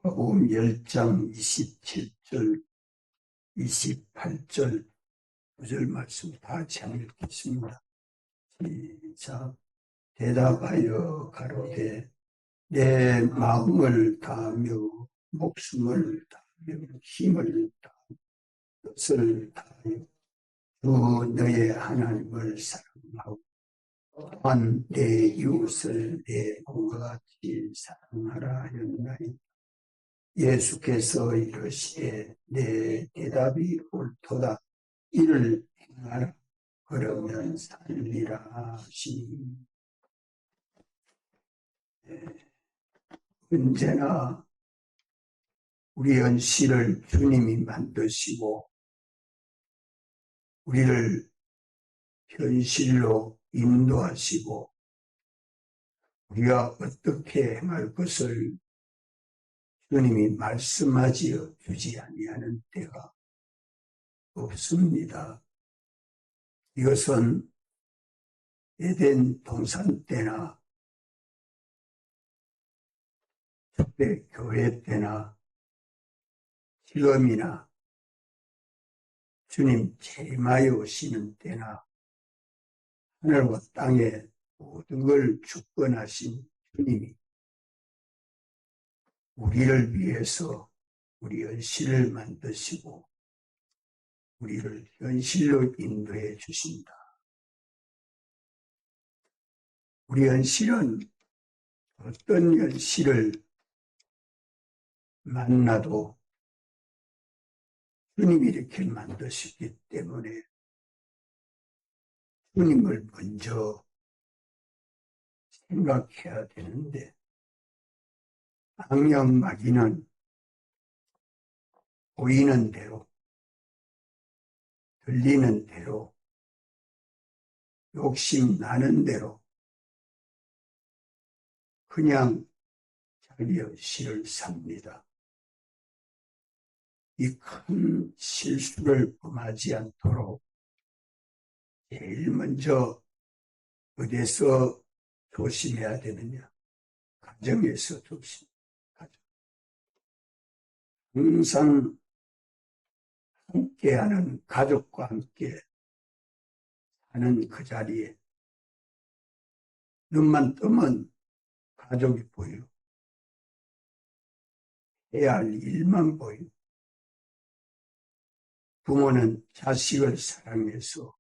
마가복음 10장 27절, 28절, 9절 말씀 다 같이 한번 읽겠습니다. 시작. 대답하여 가로되 내 마음을 다하며 목숨을 다하며 힘을 다하며 뜻을 다하여 주 너의 하나님을 사랑하고 또한 내 이웃을 내 몸과 같이 사랑하라 하였나이다. 예수께서 이르시되 내 대답이 옳도다. 이를 행하라. 그러면 살리라 하시니. 언제나 우리 현실을 주님이 만드시고 우리를 현실로 인도하시고 우리가 어떻게 행할 것을 주님이 말씀하지 주지 아니하는 때가 없습니다. 이것은 에덴 동산 때나 초대 교회 때나 지금이나 주님 재림하여 오시는 때나 하늘과 땅에 모든 걸 주권하신 주님이 우리를 위해서 우리 현실을 만드시고 우리를 현실로 인도해 주신다. 우리 현실은 어떤 현실을 만나도 주님이 이렇게 만드셨기 때문에 주님을 먼저 생각해야 되는데 악령 마귀는 보이는 대로 들리는 대로 욕심 나는 대로 그냥 자기 현실을 삽니다. 이 큰 실수를 범하지 않도록 제일 먼저 어디서 조심해야 되느냐? 가정에서 조심. 항상 함께하는 가족과 함께 사는 그 자리에 눈만 뜨면 가족이 보이고 해야 할 일만 보이고 부모는 자식을 사랑해서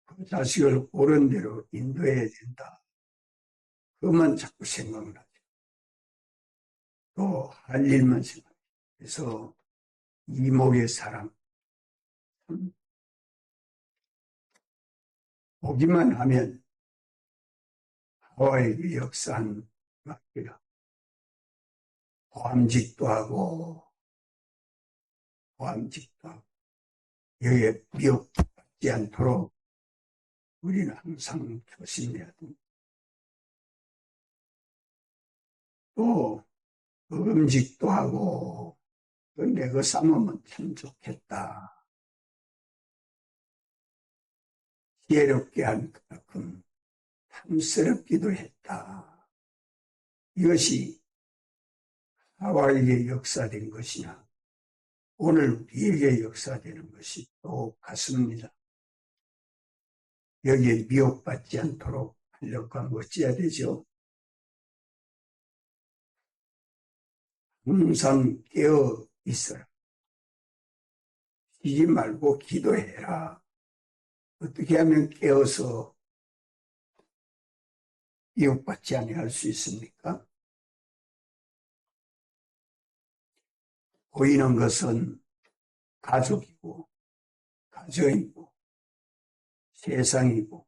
그 자식을 옳은 대로 인도해야 된다. 그것만 자꾸 생각을 하죠. 또 할 일만 생각해요. 그래서 이목의 사랑 보기만 하면 하와이의 역사한 마귀가 보암직도 하고 여기에 미혹받지 않도록 우리는 항상 조심해야 됩니다. 또 음직도 하고 내가 삼으면 참 좋겠다. 지혜롭게 한 만큼 탐스럽기도 했다. 이것이 하와이에 역사된 것이나 오늘 우리에게 역사되는 것이 똑같습니다. 여기에 미혹받지 않도록 하려고 하면 어찌해야 되죠? 항상 깨어 있어라. 쉬지 말고 기도해라. 어떻게 하면 깨어서 미혹받지 아니할 수 있습니까? 보이는 것은 가족이고 가정이고 세상이고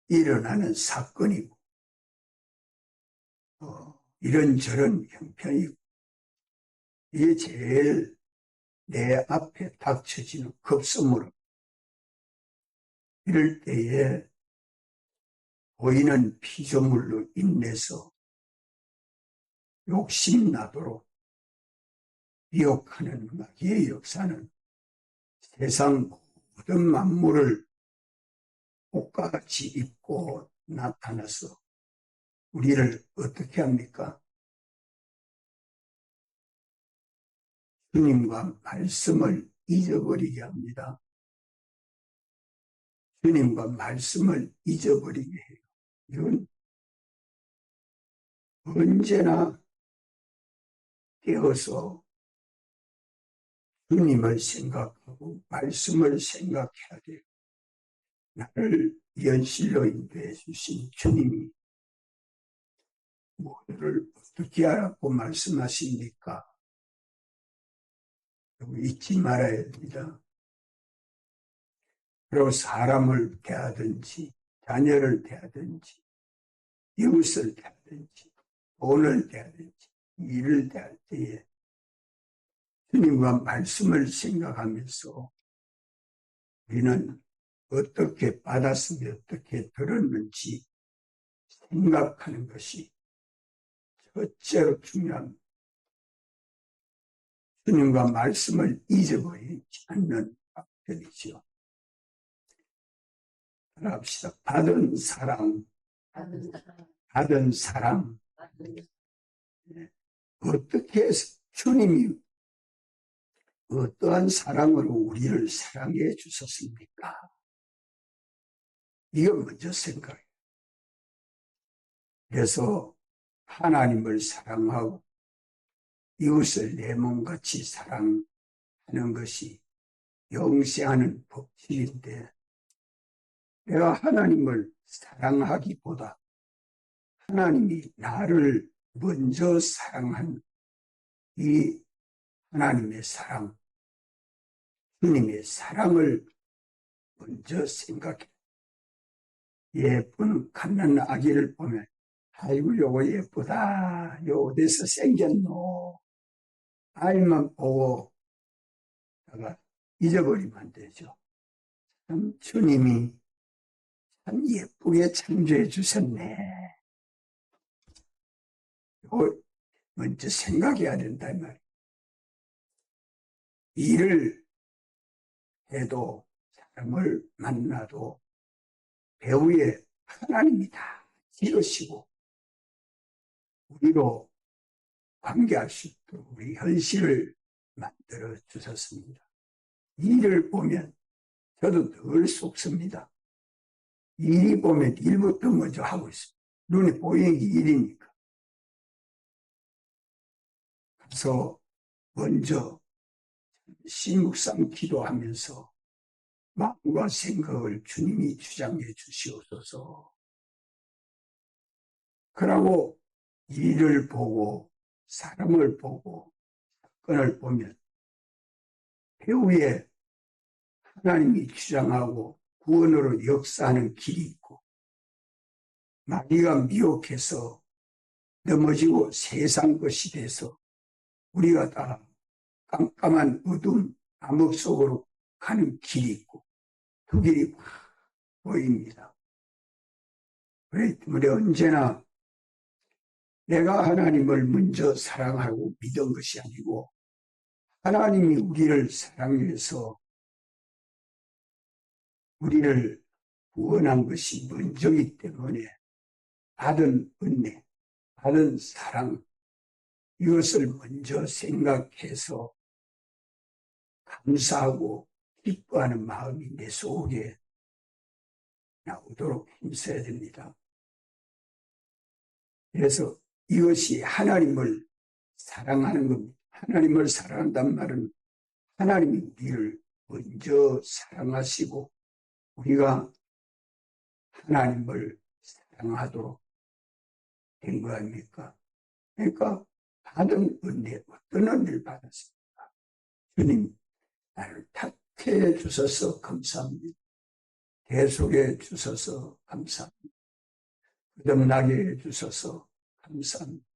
일어나는 사건이고 이런저런 형편이고 이게 제일 내 앞에 닥쳐지는 급선물은 이럴 때에 보이는 피조물로 인해서 욕심나도록 미혹하는 마귀의 역사는 세상 모든 만물을 옷과 같이 입고 나타나서 우리를 어떻게 합니까? 주님과 말씀을 잊어버리게 합니다. 주님과 말씀을 잊어버리게 해요. 이건 언제나 깨어서 주님을 생각하고 말씀을 생각해야 돼요. 나를 연실로 인도해 주신 주님이 뭐를 어떻게 하라고 말씀하십니까? 잊지 말아야 됩니다. 그리고 사람을 대하든지 자녀를 대하든지 이웃을 대하든지 돈을 대하든지 일을 대할 때에 주님과 말씀을 생각하면서 우리는 어떻게 받았으며 어떻게 들었는지 생각하는 것이 첫째로 중요합니다. 주님과 말씀을 잊어버리지 않는 방법이죠. 따라합시다. 받은 사랑. 어떻게 해서 주님이 어떠한 사랑으로 우리를 사랑해 주셨습니까? 이거 먼저 생각해요. 그래서 하나님을 사랑하고 이웃을 내 몸같이 사랑하는 것이 영생하는 법칙인데, 내가 하나님을 사랑하기보다 하나님이 나를 먼저 사랑한 이 하나님의 사랑, 주님의 사랑을 먼저 생각해. 예쁜 갓난 아기를 보면 아이고 요거 예쁘다, 요 어디서 생겼노, 아이만 보고 잊어버리면 안 되죠. 참 주님이 참 예쁘게 창조해 주셨네. 이거 먼저 생각해야 된다 이 말이에요. 일을 해도 사람을 만나도 배후에 하나님이 다 지으시고 우리로 관계할 수 있도록 우리 현실을 만들어 주셨습니다. 일을 보면 저도 늘 속습니다. 일이 보면 일부터 먼저 하고 있습니다. 눈에 보이는 게 일이니까. 그래서 먼저 시묵상 기도하면서 마음과 생각을 주님이 주장해 주시옵소서. 그러고 일을 보고 사람을 보고 사건을 보면 배후에 하나님이 주장하고 구원으로 역사하는 길이 있고, 마귀가 미혹해서 넘어지고 세상 것이 돼서 우리가 다 깜깜한 어둠 암흑 속으로 가는 길이 있고, 두 길이 보입니다. 그렇기 때문에 언제나 내가 하나님을 먼저 사랑하고 믿은 것이 아니고 하나님이 우리를 사랑해서 우리를 구원한 것이 먼저이기 때문에 받은 은혜, 받은 사랑, 이것을 먼저 생각해서 감사하고 기뻐하는 마음이 내 속에 나오도록 힘써야 됩니다. 그래서 이것이 하나님을 사랑하는 겁니다. 하나님을 사랑한다는 말은 하나님이 우리를 먼저 사랑하시고 우리가 하나님을 사랑하도록 된 거 아닙니까? 그러니까 받은 은혜, 어떤 은혜를 받았습니까? 주님, 나를 탁해 주셔서 감사합니다. 계속해 주셔서 감사합니다. 거듭나게 해 주셔서 감사합니다.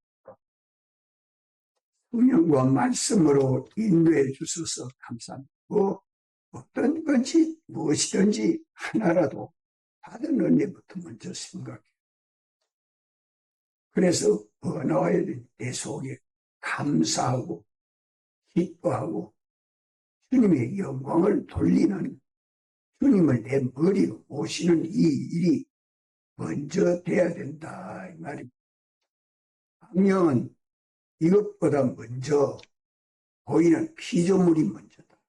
성령과 말씀으로 인도해 주셔서 감사합니다. 어떤 건지 무엇이든지 하나라도 받은 은혜부터 먼저 생각해요. 그래서 나와야 돼. 내 속에 감사하고 기뻐하고 주님의 영광을 돌리는, 주님을 내 머리에 모시는 이 일이 먼저 돼야 된다 이 말입니다. 성령은 이것보다 먼저 보이는 피조물이 먼저다.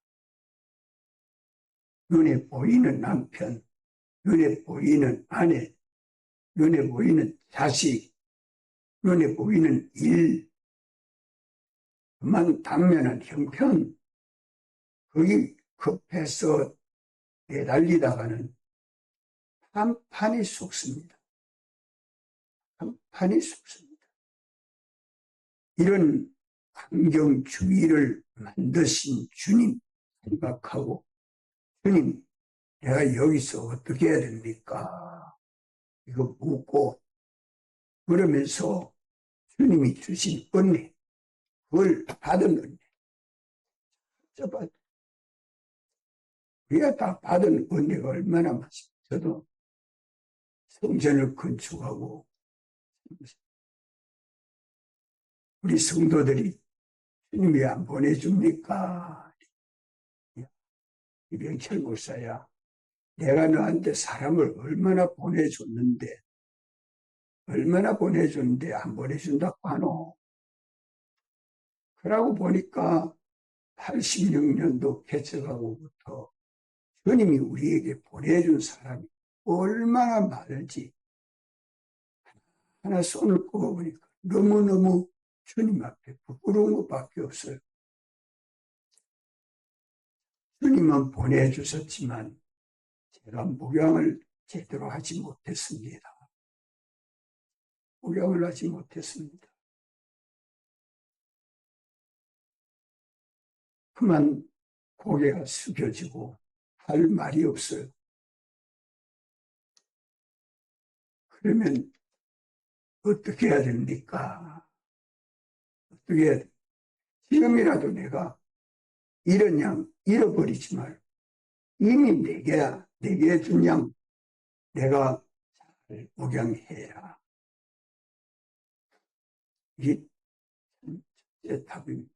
눈에 보이는 남편, 눈에 보이는 아내, 눈에 보이는 자식, 눈에 보이는 일, 그만 당면한 형편, 거기 급해서 내달리다가는 한판이 속습니다. 한판이 속습니다. 이런 환경주의를 만드신 주님 생각하고, 주님, 내가 여기서 어떻게 해야 됩니까? 이거 묻고, 그러면서 주님이 주신 은혜, 그걸 받은 은혜. 우리가 다 받은 은혜가 얼마나 많습니까? 저도 성전을 건축하고, 우리 성도들이 주님이 안 보내줍니까? 이병철 목사야, 내가 너한테 사람을 얼마나 보내줬는데 안 보내준다고 하노? 그러고 보니까 86년도 개척하고부터 주님이 우리에게 보내준 사람이 얼마나 많은지 하나 손을 꼽아보니까 너무너무 주님 앞에 부끄러운 것밖에 없어요. 주님은 보내주셨지만 제가 목양을 제대로 하지 못했습니다. 목양을 하지 못했습니다. 그만 고개가 숙여지고 할 말이 없어요. 그러면 어떻게 해야 됩니까? 어떻게 해야 됩니까? 지금이라도 내가 이런 양 잃어버리지 말고 이미 내게 준 양 내가 잘 목양해야 이게 첫째 답입니다.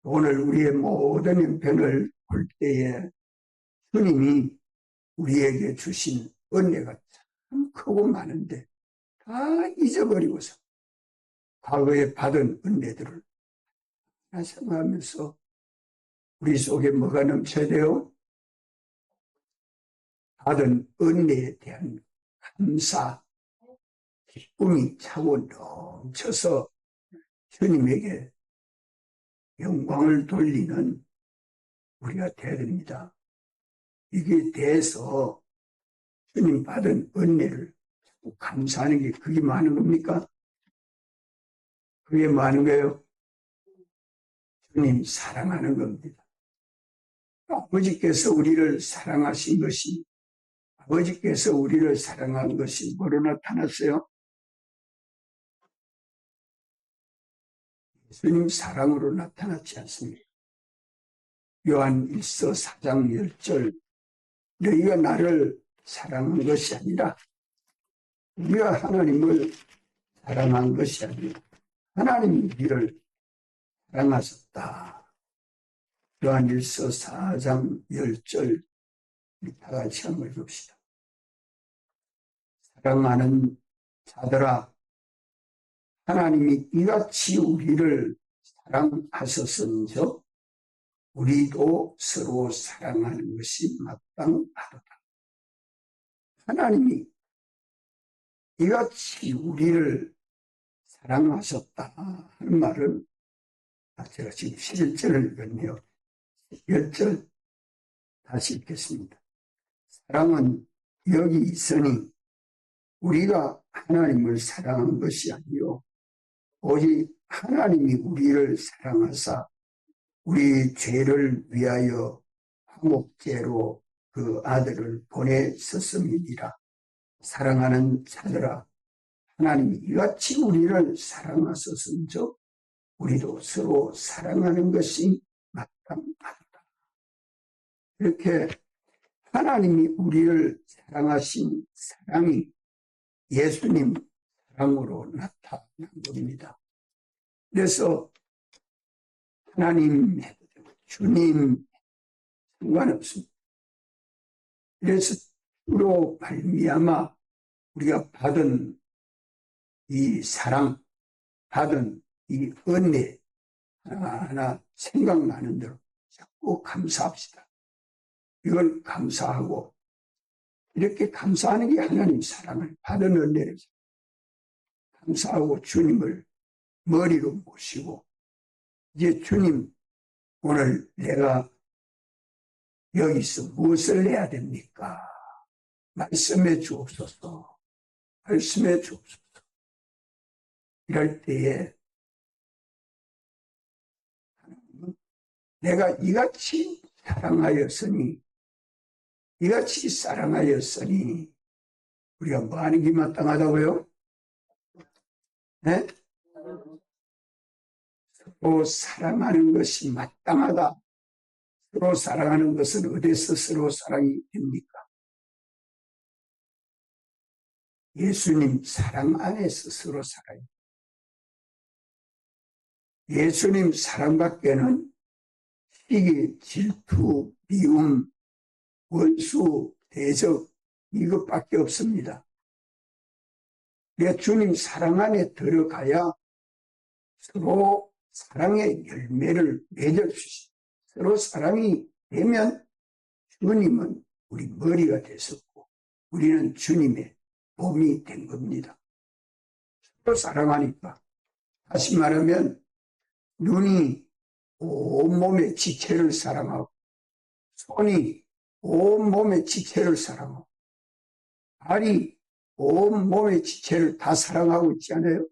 오늘 우리의 모든 형편을 볼 때에 주님이 우리에게 주신 은혜가 참 크고 많은데 다 잊어버리고서 과거에 받은 은혜들을 생각하면서 우리 속에 뭐가 넘쳐야 돼요? 받은 은혜에 대한 감사, 기쁨이 차고 넘쳐서 주님에게 영광을 돌리는 우리가 되어야 됩니다. 이게 돼서 주님 받은 은혜를 자꾸 감사하는 게 그게 많은 겁니까? 그게 많은 거예요? 주님 사랑하는 겁니다. 아버지께서 우리를 사랑하신 것이 아버지께서 우리를 사랑한 것이 뭐로 나타났어요? 예수님 사랑으로 나타났지 않습니까? 요한 1서 4장 10절 너희가 나를 사랑한 것이 아니라 우리가 하나님을 사랑한 것이 아니라 하나님이 우리를 사랑하셨다. 요한 1서 4장 10절 다 같이 한번 읽읍시다. 사랑하는 자들아 하나님이 이같이 우리를 사랑하셨은즉 우리도 서로 사랑하는 것이 마땅하도다. 하나님이 이같이 우리를 사랑하셨다 하는 말은 제가 지금 11절을 읽었네요. 10절 다시 읽겠습니다. 사랑은 여기 있으니 우리가 하나님을 사랑한 것이 아니요 오직 하나님이 우리를 사랑하사 우리 죄를 위하여 화목제로 그 아들을 보내셨음이니라. 사랑하는 자들아 하나님이 이같이 우리를 사랑하셨은즉 우리도 서로 사랑하는 것이 마땅하다. 이렇게 하나님이 우리를 사랑하신 사랑이 예수님 사랑으로 나타난 겁니다. 그래서 하나님 해도 되고 주님 상관없습니다. 그래서 주로 말미암아 우리가 받은 이 사랑, 받은 이 은혜, 하나하나 생각나는 대로 자꾸 감사합시다. 이걸 감사하고, 이렇게 감사하는 게 하나님 사랑을 받은 은혜죠. 감사하고 주님을 머리로 모시고, 이제 주님, 오늘 내가 여기서 무엇을 해야 됩니까? 말씀해 주옵소서. 말씀해 주옵소서. 이럴 때에 내가 이같이 사랑하였으니 우리가 뭐 하는 게 마땅하다고요? 네? 서로 사랑하는 것이 마땅하다. 서로 사랑하는 것은 어디서 서로 사랑이 됩니까? 예수님 사랑 안에서 서로 사랑이. 예수님 사랑밖에는 시기, 질투, 미움, 원수, 대적 이것밖에 없습니다. 내 주님 사랑 안에 들어가야 서로 사랑의 열매를 맺어주시고, 서로 사랑이 되면 주님은 우리 머리가 됐었고 우리는 주님의 몸이 된 겁니다. 서로 사랑하니까, 다시 말하면 눈이 온몸의 지체를 사랑하고, 손이 온몸의 지체를 사랑하고, 발이 온몸의 지체를 다 사랑하고 있지 않아요?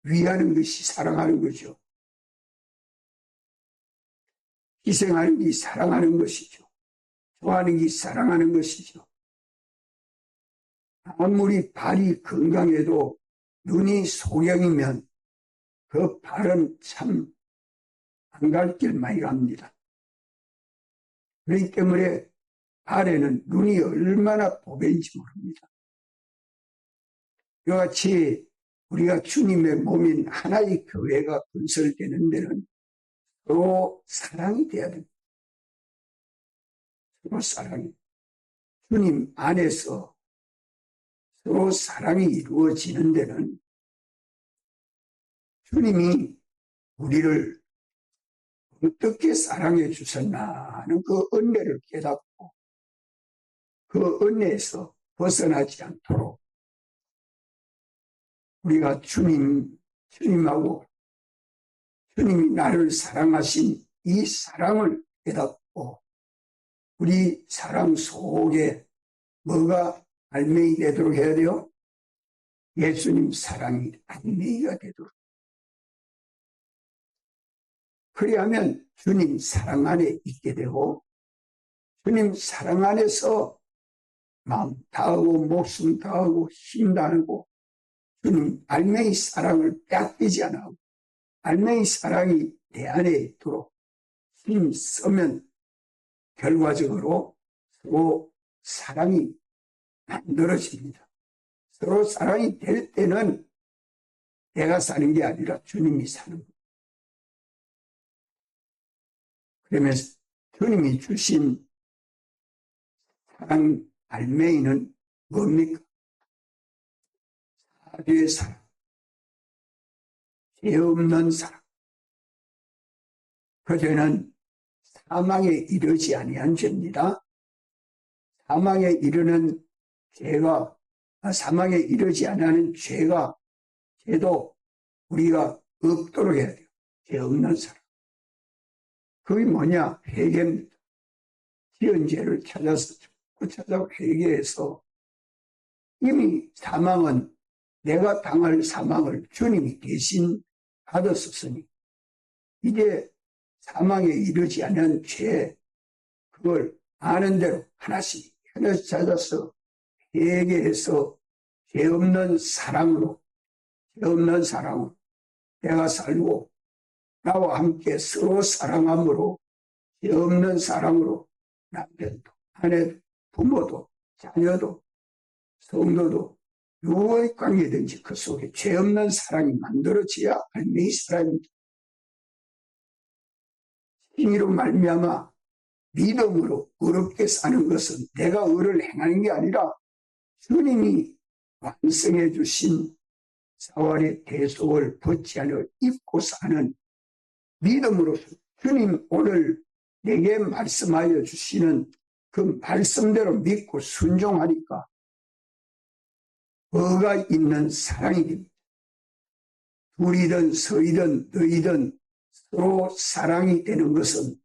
위하는 것이 사랑하는 거죠. 희생하는 게 사랑하는 것이죠. 좋아하는 게 사랑하는 것이죠. 아무리 발이 건강해도 눈이 소경이면 그 발은 참 안 갈 길 많이 갑니다. 그렇기 때문에 발에는 눈이 얼마나 보배인지 모릅니다. 이와 같이 우리가 주님의 몸인 하나의 교회가 건설되는 데는 서로 사랑이 돼야 됩니다. 서로 사랑이. 주님 안에서 서로 사랑이 이루어지는 데는 주님이 우리를 어떻게 사랑해 주셨나 하는 그 은혜를 깨닫고 그 은혜에서 벗어나지 않도록 우리가 주님하고 주님이 나를 사랑하신 이 사랑을 깨닫고 우리 사랑 속에 뭐가 알맹이 되도록 해야 돼요? 예수님 사랑이 알맹이가 되도록. 그리하면 주님 사랑 안에 있게 되고 주님 사랑 안에서 마음 다하고 목숨 다하고 힘 다하고 주님 알맹이 사랑을 빼앗기지 않아 알맹이 사랑이 내 안에 있도록 힘 쓰면 결과적으로 서로 사랑이 만들어집니다. 서로 사랑이 될 때는 내가 사는 게 아니라 주님이 사는 거예요. 그러면서 주님이 주신 사랑 알맹이는 뭡니까? 사죄의 사랑, 죄 없는 사랑. 그 죄는 사망에 이르지 아니한 죄입니다. 사망에 이르는 죄가 사망에 이르지 않는 죄도 우리가 없도록 해야 돼요. 죄 없는 사람. 그게 뭐냐? 회개입니다. 지은 죄를 찾아서 회개해서 이미 사망은 내가 당할 사망을 주님이 대신 받았었으니 이제 사망에 이르지 않은 죄 그걸 아는 대로 하나씩 찾아서 회개해서 죄 없는 사랑으로 내가 살고 나와 함께 서로 사랑함으로 죄 없는 사랑으로 남편도 아내도 부모도 자녀도 성도도 누구의 관계든지 그 속에 죄 없는 사랑이 만들어져야 알맹이 사랑입니다. 행위로 말미암아 믿음으로 의롭게 사는 것은 내가 의를 행하는 게 아니라 주님이 완성해 주신 사활의 대속을 벗지 않아 입고 사는 믿음으로써 주님 오늘 내게 말씀하여 주시는 그 말씀대로 믿고 순종하니까 뭐가 있는 사랑이 됩니다. 둘이든 서이든 너희든 서로 사랑이 되는 것은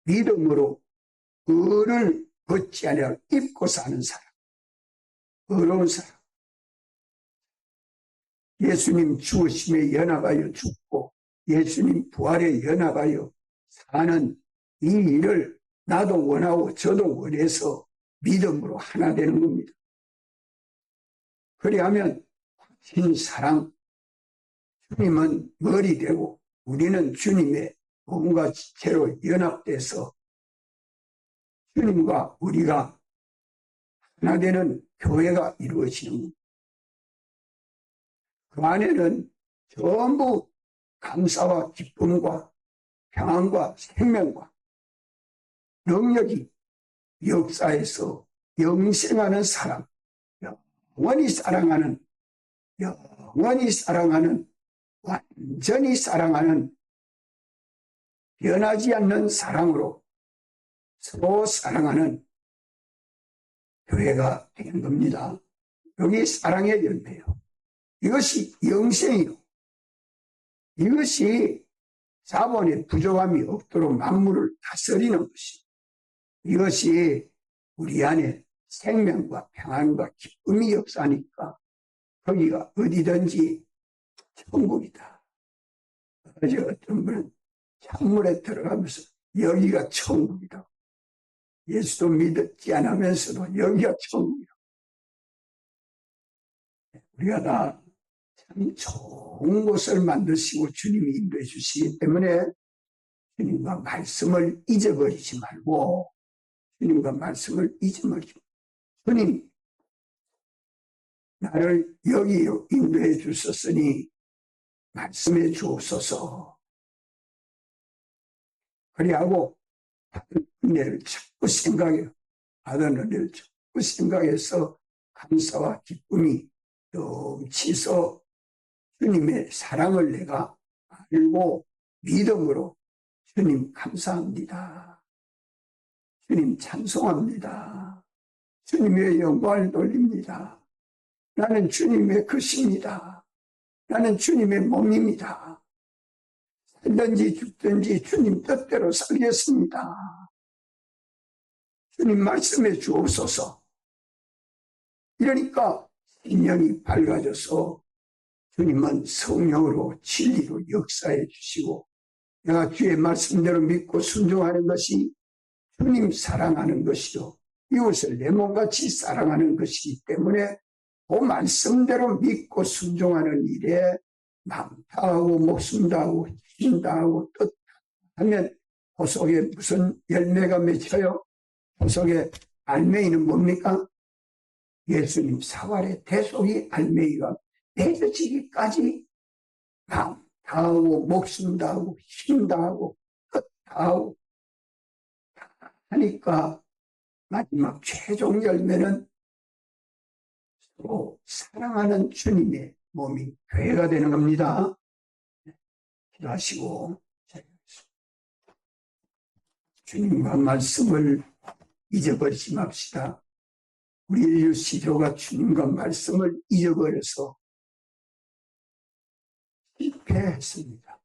믿음으로 의를 벗지 아니하고 입고 사는 사람, 의로운 사람. 예수님 죽으심에 연합하여 죽고 예수님 부활에 연합하여 사는 이 일을 나도 원하고 저도 원해서 믿음으로 하나 되는 겁니다. 그리하면 신 사랑, 주님은 머리 되고 우리는 주님의 몸과 지체로 연합돼서 주님과 우리가 하나 되는 교회가 이루어지는 겁니다. 그 안에는 전부 감사와 기쁨과 평안과 생명과 능력이 역사에서 영생하는 사람, 영원히 사랑하는, 완전히 사랑하는 변하지 않는 사랑으로 서로 사랑하는 교회가 되는 겁니다. 여기 사랑의 열매요. 이것이 영생이요. 이것이 자본의 부족함이 없도록 만물을 다스리는 것이요. 이것이 우리 안에 생명과 평안과 기쁨이 역사하니까 거기가 어디든지 천국이다. 어제 어떤 분은 찬물에 들어가면서 여기가 천국이다. 예수도 믿지 않으면서도 여기가 천국이다. 우리가 다 참 좋은 곳을 만드시고 주님이 인도해 주시기 때문에 주님과 말씀을 잊어버리지 말고 주님과 말씀을 잊어버리지 말고 주님 나를 여기로 인도해 주셨으니 말씀해 주옵소서. 그리하고 받은 은혜를 자꾸 생각해요. 받은 은혜를 자꾸 생각해서 감사와 기쁨이 넘치서 주님의 사랑을 내가 알고 믿음으로 주님 감사합니다. 주님 찬송합니다. 주님의 영광을 돌립니다. 나는 주님의 것입니다. 나는 주님의 몸입니다. 살든지 죽든지 주님 뜻대로 살겠습니다. 주님 말씀해 주옵소서. 이러니까 인연이 밝아져서 주님은 성령으로 진리로 역사해 주시고 내가 주의 말씀대로 믿고 순종하는 것이 주님 사랑하는 것이요 이웃을 내 몸같이 사랑하는 것이기 때문에 그 말씀대로 믿고 순종하는 일에 마음 다하고 목숨 다하고 힘 다하고 뜻 하면 그 속에 무슨 열매가 맺혀요? 그 속에 알맹이는 뭡니까? 예수님 사활의 대속이 알맹이가 맺어지기까지 마음 다하고 목숨 다하고 힘 다하고 뜻 다하고 하니까 마지막 최종 열매는 서로 사랑하는 주님의 몸이 교회가 되는 겁니다. 기도하시고 주님과 말씀을 잊어버리지 맙시다. 우리 인류 시조가 주님과 말씀을 잊어버려서 실패했습니다.